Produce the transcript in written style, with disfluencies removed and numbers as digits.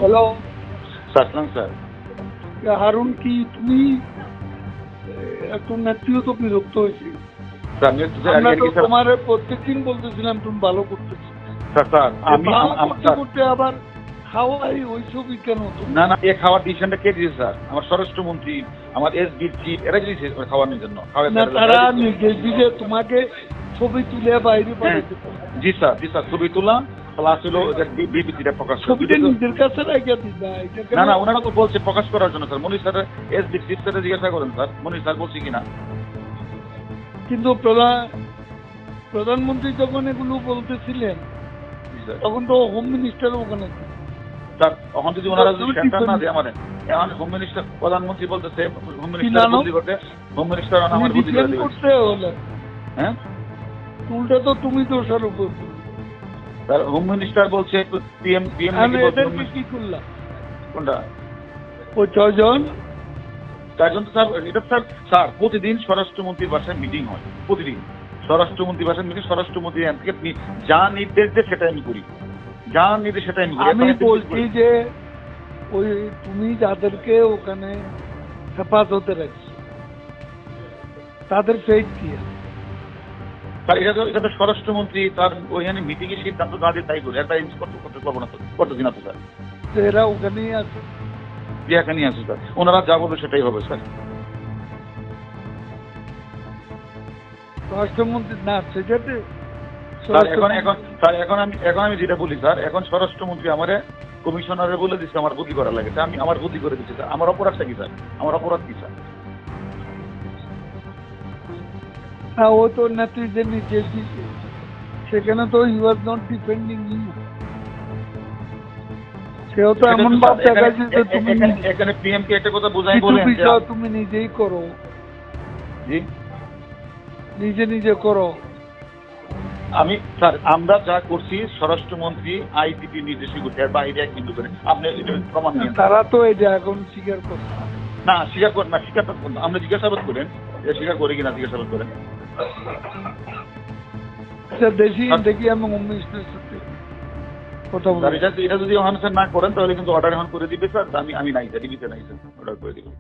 Hello সালাম sir. Harun, কি তুমি একটু নেত্রীও তো বিরক্ত হয়েছি। আমরা তো তোমার প্রত্যেকদিন বলতেছিলাম তুমি ভালো করতেছো, করতে আবার খাওয়াই ওইসবই কেন? না না, এ খাওয়ার ডিসিশনটা কে দিয়েছে স্যার? আমার স্বরাষ্ট্রমন্ত্রী, আমার এসডির চিফ, এরা দিয়েছে খাওয়ানোর জন্য। তারা নির্দেশ দিলে তোমাকে ছবি তুলে বাইরে পাঠাতে। জি স্যার, জি স্যার, ছবি তোলা প্লাস হলো বিবৃতিটা প্রকাশ, ছবিটা নিজের কাছে রাখিয়া দিবা। না না, ওনারা তো বলছে প্রকাশ করার জন্য স্যার। মনির স্যার এসডি চিফ স্যার জিজ্ঞাসা করেন স্যার, মনির স্যার বলছি কিনা। কিন্তু প্রধানমন্ত্রী যখন এগুলো বলতেছিলেন তখন তো হোম মিনিস্টার ওখানে স্যার। তখন যদি ওনারা সেন্টার না দেয় আমাদের, এখন হোম মিনিস্টার প্রধানমন্ত্রী বলতেছে হোম মিনিস্টার বদলি করতে, হোম মিনিস্টার আমার বদলি করে দিবে। হ্যাঁ, উল্টা তো তুমি দোষারোপ করছো। স্যার হোম মিনিস্টার বলছে পিএম কি করলাম? কোনটা? ও 6 জন তো স্যার, এটা স্যার স্যার প্রতিদিন স্বরাষ্ট্রমন্ত্রীর বাসায় মিটিং হয়, প্রতিদিন স্বরাষ্ট্রমন্ত্রীর বাসায় মিটিং। স্বরাষ্ট্রমন্ত্রী থেকে যা নির্দেশ দেয় সেটাই আমি করি, যা নির্দেশ সেটাই আমি করি। আমি বলছি যে ওই তুমি যাদেরকে ওখানে হেফাজতে রাখছো তাদের ফেট কি? স্যার এটা তো স্বরাষ্ট্রমন্ত্রী তার ওইখানে মিটিং এ সিদ্ধান্ত না দিয়ে তাই করি, একটা ইঞ্চ করতে পারবো না, করতেছি না তো স্যার। এরা ওখানেই আছে, যে এখানেই আছে স্যার, ওনারা যা বলবে সেটাই হবে স্যার। স্বরাষ্ট্রমন্ত্রী না সেটাতে স্যার এখন আমি যেটা বলি স্যার, এখন স্বরাষ্ট্রমন্ত্রী আমারে কমিশনারে বলে দিচ্ছে আমার বুদ্ধি করা লাগে, আমি আমার বুদ্ধি করে দিচ্ছি স্যার। আমার অপরাধটা কি স্যার? আমার অপরাধ কি স্যার? হ্যাঁ, ও তো নেত্রীদের নির্দেশ দিচ্ছে, সেখানে তো you are not defending you. সেও তো এমন ভাব দেখাচ্ছে যে তুমি এখানে পিএম কে একটা কথা বোঝাই বলেন বিষয় তুমি নিজেই করো। জি, নিজে করো। আমি স্যার আমরা যা করছি স্বরাষ্ট্রমন্ত্রী আইজিপি নির্দেশই করছে, আর বাইরে এক বিন্দু করে আপনি প্রমাণ নিয়ে। তারা তো এটা এখন স্বীকার করছে না, স্বীকার করেন না, স্বীকার আমরা জিজ্ঞাসাবাদ করেন, স্বীকার করে কিনা জিজ্ঞাসাবাদ করেন। দেখি আমি হোম মিনিস্টারের সাথে কথা বলবো। এটা যদি স্যার না করেন তাহলে কিন্তু অর্ডার এখন করে দিবে স্যার। আমি নাই স্যার, ডিবিতে নাই স্যার, অর্ডার করে দিবেন।